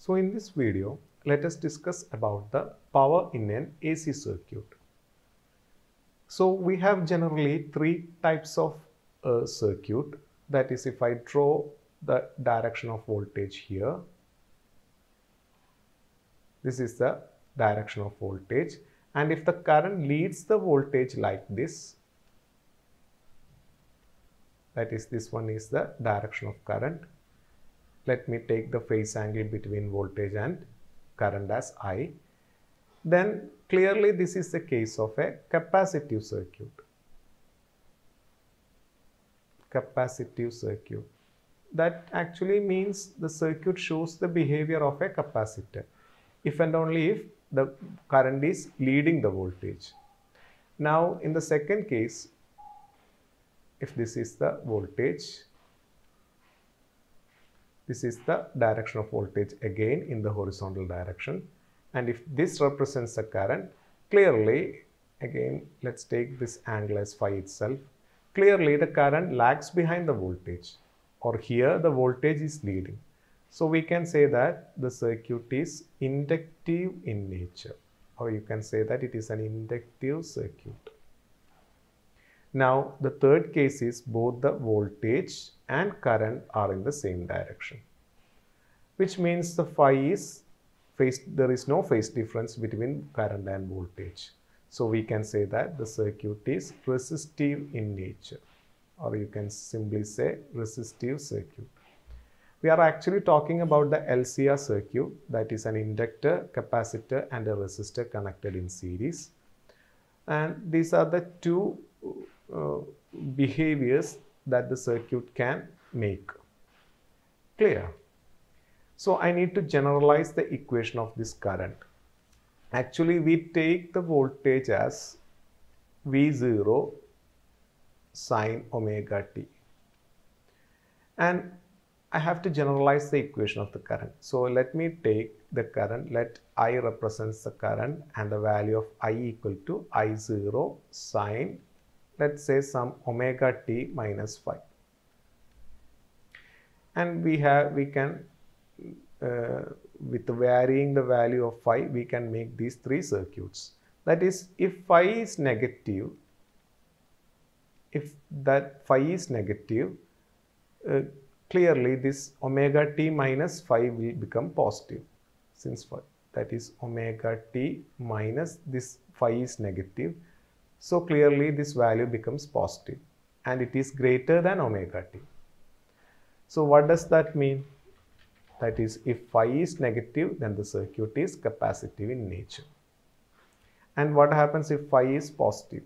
So in this video, let us discuss about the power in an AC circuit. So we have generally three types of circuit. That is, if I draw the direction of voltage here, this is the direction of voltage, and if the current leads the voltage like this, that is, this one is the direction of current. Let me take the phase angle between voltage and current as I. Then clearly this is the case of a capacitive circuit. Capacitive circuit. That actually means the circuit shows the behavior of a capacitor if and only if the current is leading the voltage. Now in the second case, if this is the voltage, this is the direction of voltage again in the horizontal direction, and if this represents the current, clearly again let's take this angle as phi itself. Clearly the current lags behind the voltage, or here the voltage is leading. So we can say that the circuit is inductive in nature, or you can say that it is an inductive circuit. Now the third case is both the voltage and current are in the same direction, which means the phi is there is no phase difference between current and voltage. So we can say that the circuit is resistive in nature, or you can simply say resistive circuit. We are actually talking about the LCR circuit, that is an inductor, capacitor and a resistor connected in series. And these are the two behaviors that the circuit can make. Clear? So I need to generalize the equation of this current. Actually, we take the voltage as V0 sine omega t. And I have to generalize the equation of the current. So let me take the current, let I represents the current, and the value of I equal to I0 sine, let's say some omega t minus phi. And we can with varying the value of phi, we can make these three circuits. That is, if phi is negative, if that phi is negative, clearly this omega t minus phi will become positive, since phi, that is omega t minus this phi is negative. So clearly this value becomes positive and it is greater than omega t. So what does that mean? That is, if phi is negative, then the circuit is capacitive in nature. And what happens if phi is positive?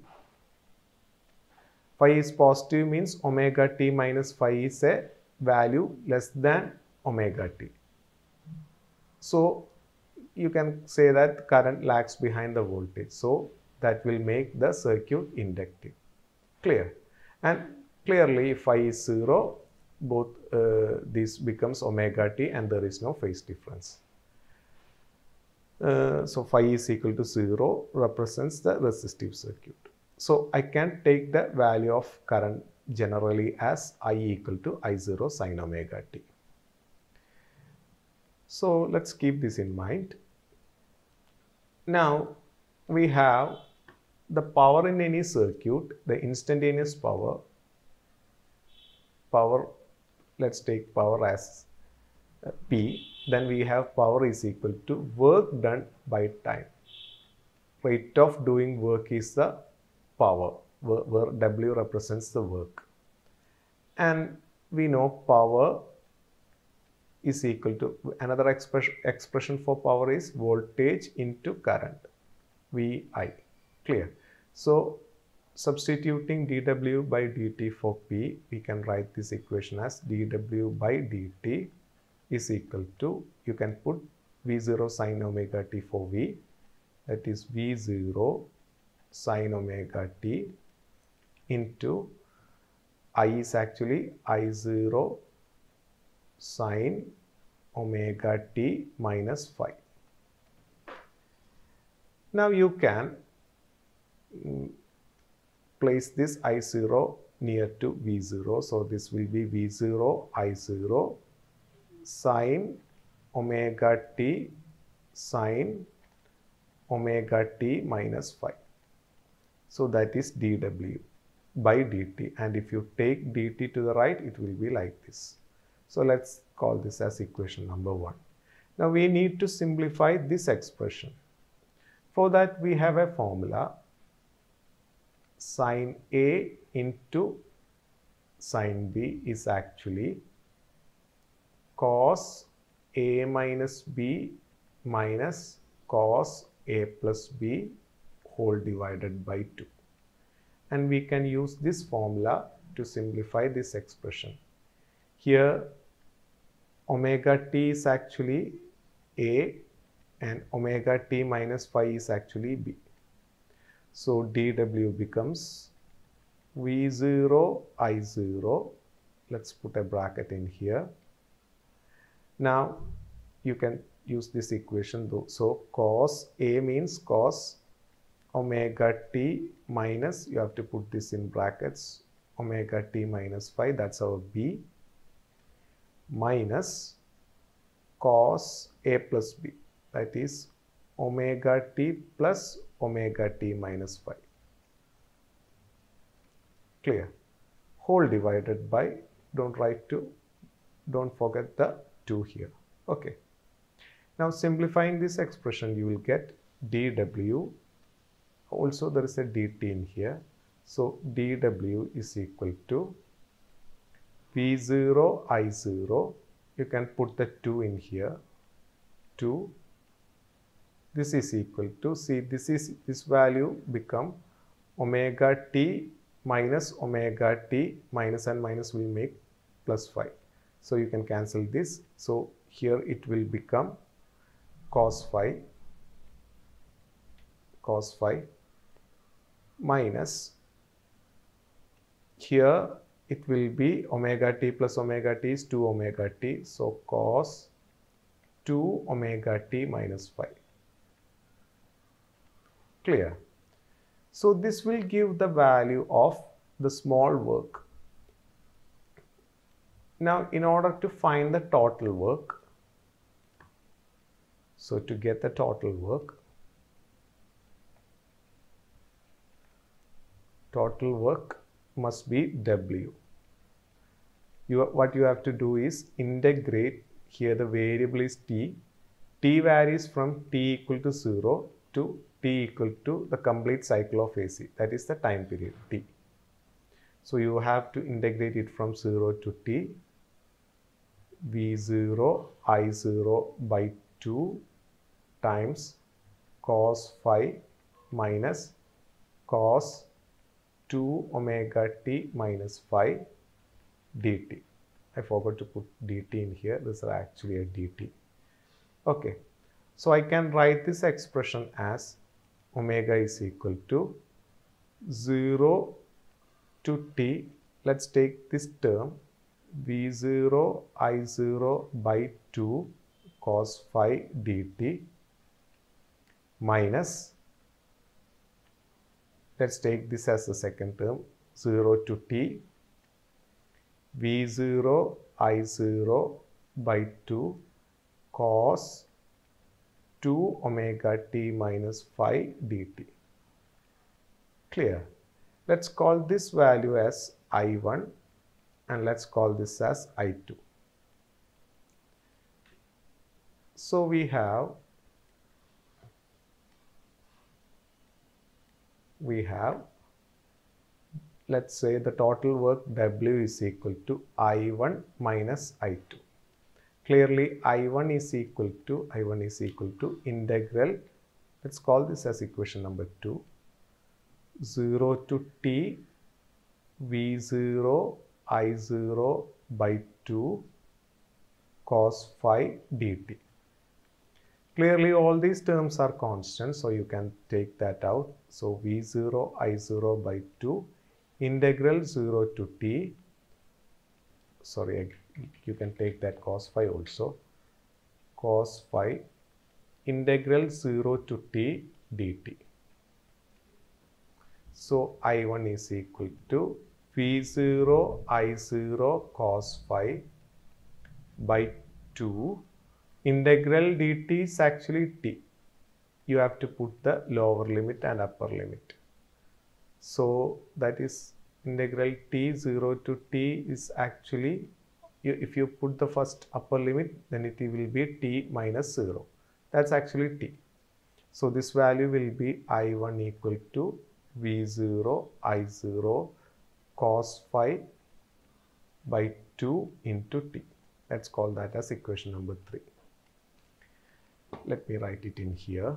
Phi is positive means omega t minus phi is a value less than omega t. So you can say that current lags behind the voltage. So that will make the circuit inductive. Clear? And clearly if phi is 0, both this becomes omega t and there is no phase difference. So phi is equal to 0 represents the resistive circuit. So I can take the value of current generally as I equal to I0 sine omega t. So let's keep this in mind. Now we have the power in any circuit, the instantaneous power, let's take power as P, then we have power is equal to work done by time. Rate of doing work is the power, where W represents the work. And we know power is equal to, another expression for power is voltage into current, VI. Clear? So substituting dW by dt for P, we can write this equation as dW by dt is equal to, you can put V0 sine omega t for V, that is V0 sine omega t into I is actually I0 sine omega t minus phi. Now you can place this I0 near to V0. So this will be V0 I0 sine omega t sine omega t minus phi. So that is dw by dt, and if you take dt to the right, it will be like this. So let's call this as equation number 1. Now we need to simplify this expression. For that we have a formula, sine A into sine B is actually cos A minus B minus cos A plus B whole divided by 2. And we can use this formula to simplify this expression. Here omega t is actually A and omega t minus phi is actually B. So dw becomes V0 I0. Let's put a bracket in here. Now you can use this equation though. So cos A means cos omega t minus, you have to put this in brackets, omega t minus phi, that's our B, minus cos A plus B, that is omega t plus omega t minus phi. Clear? Whole divided by, don't forget the 2 here. Okay. Now simplifying this expression, you will get dw. Also there is a dt in here. So dw is equal to V0 I0. You can put the 2 in here. 2. This is equal to, see, this value become omega t minus omega t, minus and minus will make plus phi. So you can cancel this. So here it will become cos phi minus, here it will be omega t plus omega t is 2 omega t. So cos 2 omega t minus phi. Clear? So this will give the value of the small work. Now in order to find the total work, so to get the total work must be W. What you have to do is integrate, here the variable is t. T varies from t equal to 0 to t equal to the complete cycle of AC, that is the time period t. So you have to integrate it from 0 to t, V0 I0 by 2 times cos phi minus cos 2 omega t minus phi dt. I forgot to put dt in here. This is actually a dt. Okay. So I can write this expression as omega is equal to 0 to t. Let's take this term V0 I0 by 2 cos phi dt minus, let's take this as the second term, 0 to t V0 I0 by 2 cos 2 omega t minus phi dt. Clear? Let's call this value as I1 and let's call this as I2. So we have let's say the total work W is equal to I1 minus I2. Clearly I1 is equal to integral, let's call this as equation number 2, 0 to t V0 I0 by 2 cos phi dt. Clearly all these terms are constant, so you can take that out. So V0 I0 by 2 integral 0 to t, sorry, you can take that cos phi also, cos phi integral 0 to t dt. So I1 is equal to V0 I0 cos phi by 2 Integral dt is actually t. You have to put the lower limit and upper limit. So that is integral t 0 to t is actually, if you put the first upper limit, then it will be t minus 0. That's actually t. So this value will be I1 equal to V0 I0 cos phi by 2 into t. Let's call that as equation number 3. Let me write it in here.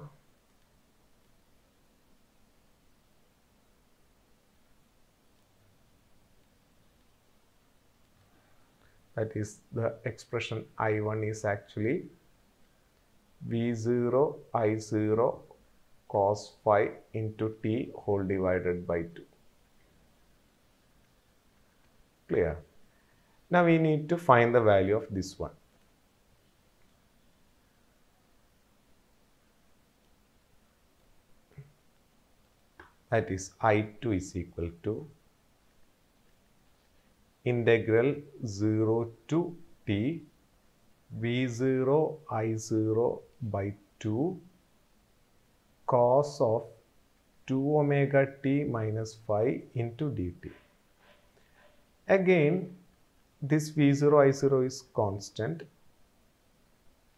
That is, the expression I1 is actually V0 I0 cos phi into t whole divided by 2. Clear? Now we need to find the value of this one. That is, I2 is equal to integral 0 to t V0 I0 by 2 cos of 2 omega t minus phi into dt. Again, this V0 I0 is constant.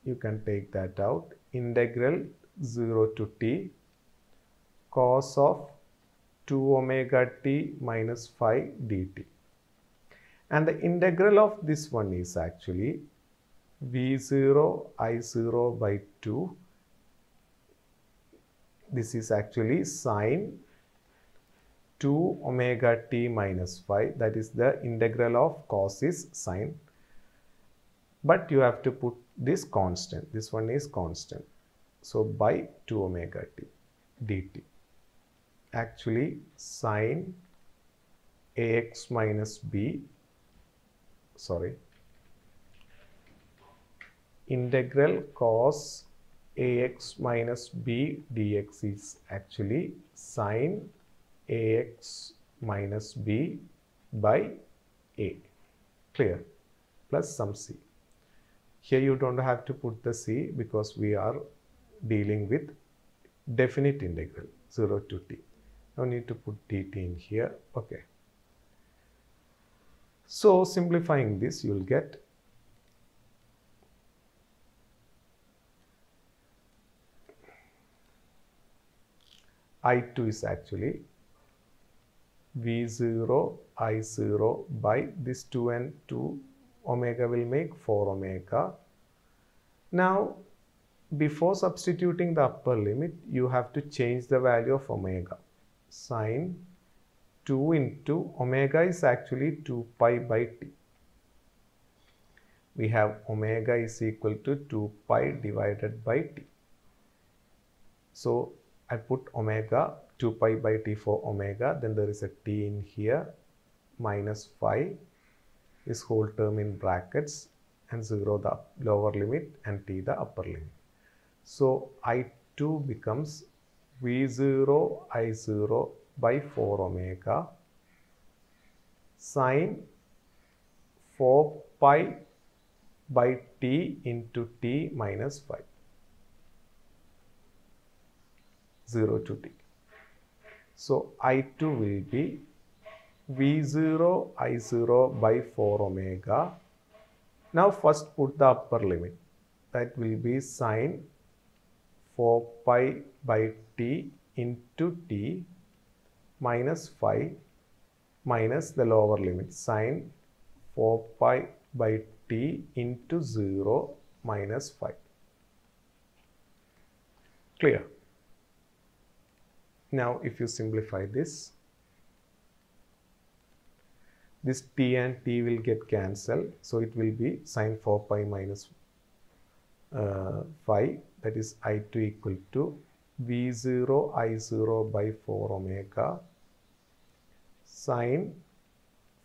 You can take that out. Integral 0 to t cos of 2 omega t minus phi dt. And the integral of this one is actually V0 I0 by 2. This is actually sine 2 omega t minus phi. That is, the integral of cos is sine. But you have to put this constant. This one is constant. So by 2 omega t dt. Actually, sine ax minus b, integral cos ax minus b dx is actually sine ax minus b by a. Clear? Plus some c. Here you don't have to put the c because we are dealing with definite integral 0 to t. No need to put dt in here. Okay. So simplifying this, you will get I2 is actually V0 I0 by this 2 and 2 omega will make 4 omega. Now, before substituting the upper limit, you have to change the value of omega. Sine 2 into omega is actually 2 pi by t. We have omega is equal to 2 pi divided by t. So I put omega 2 pi by t for omega, then there is a t in here, minus phi, this whole term in brackets, and 0 the lower limit and t the upper limit. So I2 becomes V0 I0 by 4 omega sine 4 pi by t into t minus phi, 0 to t. So I2 will be V0 I0 by 4 omega. Now first put the upper limit. That will be sine 4 pi by t into t minus phi minus the lower limit sine 4 pi by t into 0 minus phi. Clear? Now if you simplify this t and t will get cancelled. So it will be sine 4 pi minus phi, that is I2 equal to V0 I0 by 4 omega sine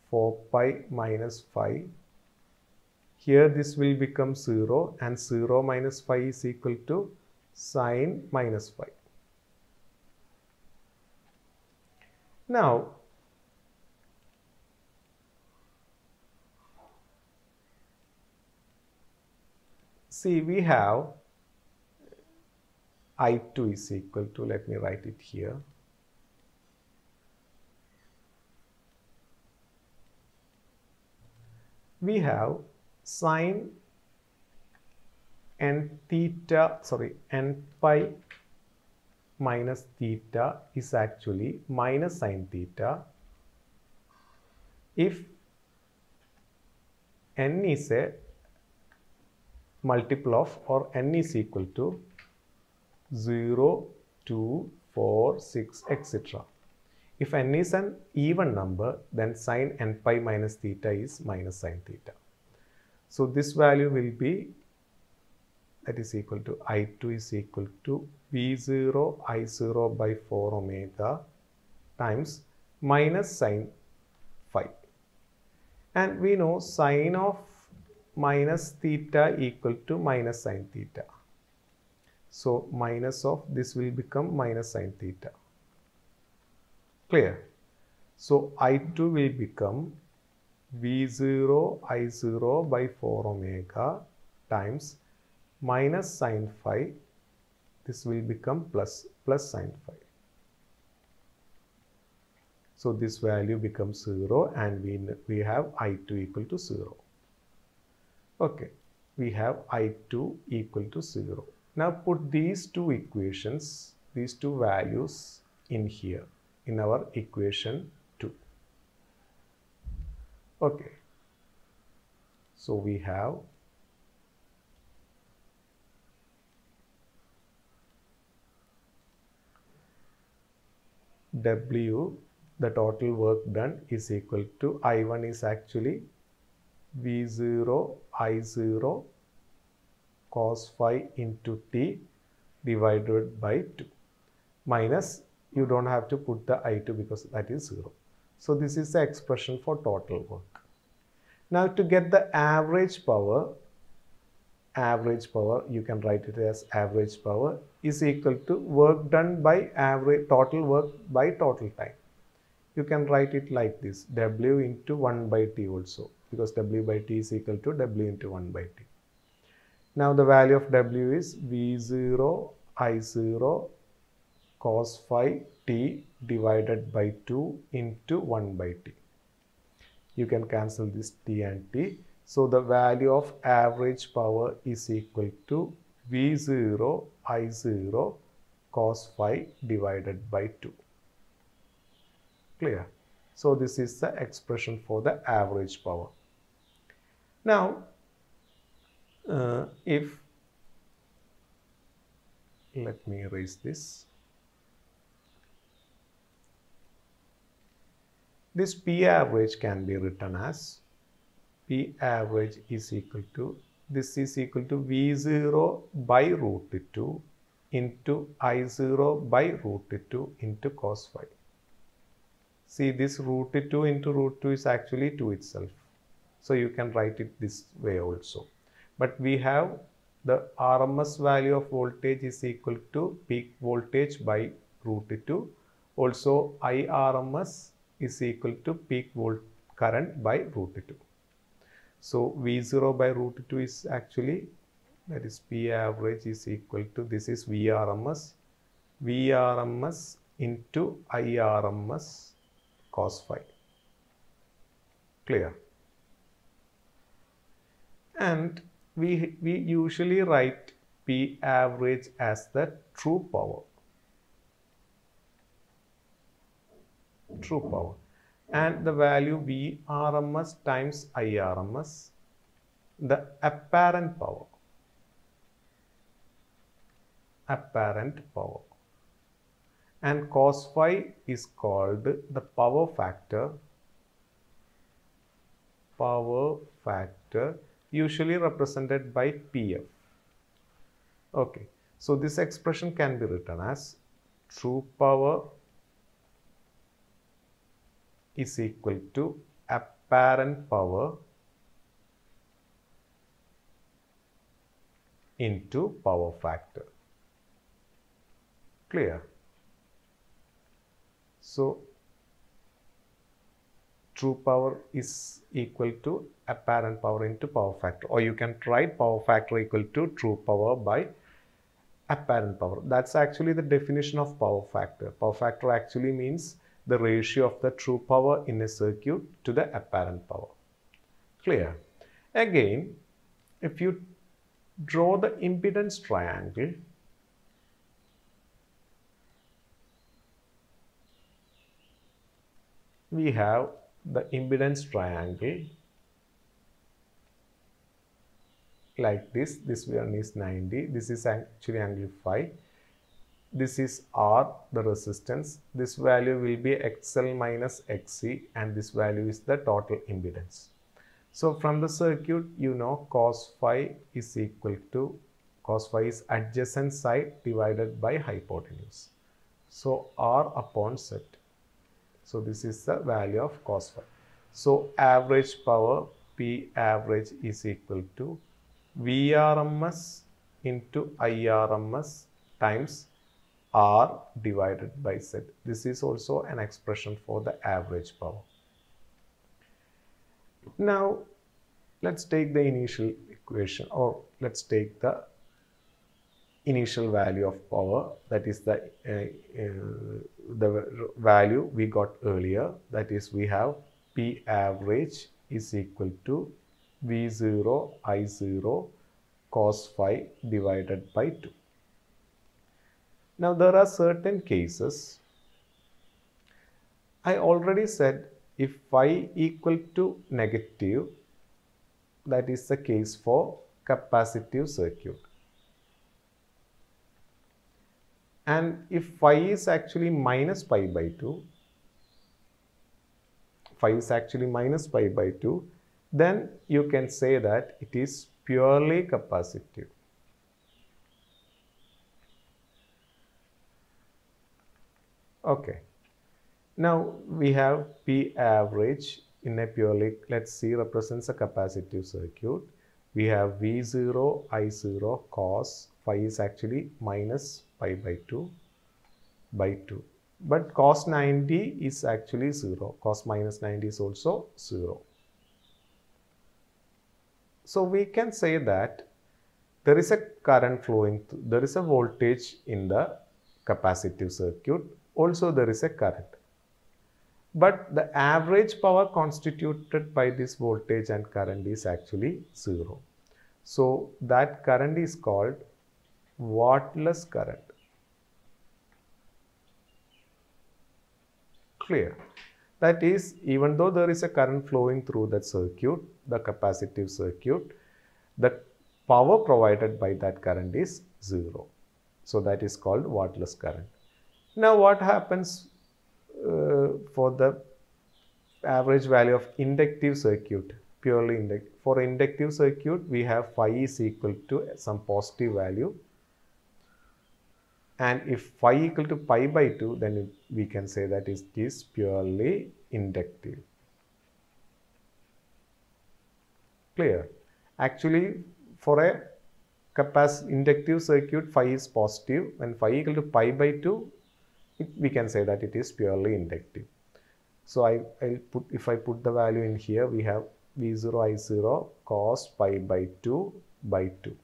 4 pi minus phi. Here this will become 0 and 0 minus phi is equal to sine minus phi. Now See, we have I2 is equal to, let me write it here. We have sine n pi minus theta is actually minus sine theta if n is a multiple of, or n is equal to 0, 2, 4, 6, etc. If n is an even number, then sine n pi minus theta is minus sine theta. So this value will be, that is equal to I2 is equal to V0 I0 by 4 omega times minus sine phi. And we know sine of minus theta equal to minus sine theta. So minus of this will become minus sine theta. Clear? So I2 will become V0 I0 by 4 omega times minus sine phi. This will become plus sine phi. So this value becomes 0 and we have I2 equal to 0. Okay, we have I2 equal to 0. Now put these two equations, these two values in here, in our equation 2. Okay, so we have W, the total work done, is equal to I1 is actually V0 I0 cos phi into t divided by 2 minus, you don't have to put the I2 because that is 0. So this is the expression for total work. Now to get the average power, you can write it as average power is equal to work done by average total work by total time. You can write it like this, W into 1 by T also, because W by T is equal to W into 1 by T. Now the value of W is V0 I0 cos phi T divided by 2 into 1 by T. You can cancel this T and T. So the value of average power is equal to V0 I0 cos phi divided by 2. Clear? So this is the expression for the average power. Now, if, let me erase this. This P average can be written as P average is equal to, this is equal to V0 by root 2 into I0 by root 2 into cos phi. See, this root 2 into root 2 is actually 2 itself. So you can write it this way also. But we have the RMS value of voltage is equal to peak voltage by root 2. Also IRMS is equal to peak volt current by root 2. So V0 by root 2 is actually, that is P average is equal to, this is VRMS into IRMS cos phi. Clear? And we usually write P average as the true power. And the value VRMS times IRMS, the apparent power. And cos phi is called the power factor, usually represented by PF. Okay, so this expression can be written as true power is equal to apparent power into power factor. Clear? So true power is equal to apparent power into power factor, or you can write power factor equal to true power by apparent power. That's actually the definition of power factor. Power factor actually means the ratio of the true power in a circuit to the apparent power. Clear? Again, if you draw the impedance triangle, we have the impedance triangle like this. This one is 90. This is actually angle phi. This is R, the resistance. This value will be XL minus XC, and this value is the total impedance. So from the circuit, you know cos phi is equal to, cos phi is adjacent side divided by hypotenuse. So R upon Z. So this is the value of cos phi. So average power P average is equal to VRMS into IRMS times R divided by Z. This is also an expression for the average power. Now let's take the initial equation, or let's take the initial value of power, that is the value we got earlier, that is we have P average is equal to V0 I0 cos phi divided by 2. Now there are certain cases. I already said if phi equal to negative, that is the case for capacitive circuit. And if phi is actually minus pi by 2, then you can say that it is purely capacitive. Okay. Now we have P average in a purely, let's see, represents a capacitive circuit. We have V0 I0 cos phi is actually minus pi by 2 by 2. But cos 90 is actually 0. Cos minus 90 is also 0. So we can say that there is a current flowing, there is a voltage in the capacitive circuit. Also there is a current. But the average power constituted by this voltage and current is actually 0. So that current is called wattless current. Clear? That is, even though there is a current flowing through that circuit, the capacitive circuit, the power provided by that current is 0. So that is called wattless current. Now what happens for the average value of inductive circuit, purely inductive? For inductive circuit, we have phi is equal to some positive value. And if phi equal to pi by 2, then we can say that it is purely inductive. Clear? Actually, for a inductive circuit, phi is positive. When phi equal to pi by 2, we can say that it is purely inductive. So if I put the value in here, we have V0 I0 cos pi by 2 by 2.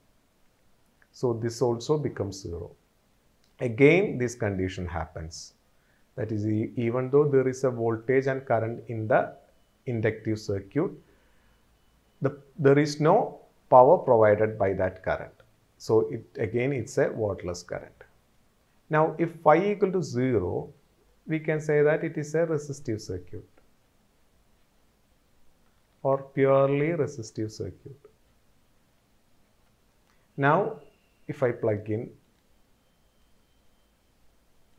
So this also becomes 0. Again, this condition happens. That is, even though there is a voltage and current in the inductive circuit, there is no power provided by that current. So it's a wattless current. Now, if phi equal to 0, we can say that it is a resistive circuit or purely resistive circuit. Now, if I plug in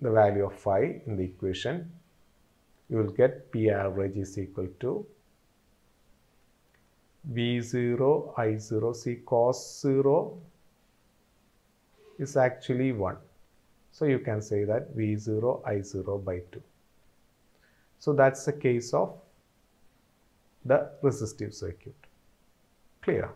the value of phi in the equation, you will get P average is equal to V0 I0. See, cos 0 is actually 1. So you can say that V0 I0 by 2. So that's the case of the resistive circuit. Clear?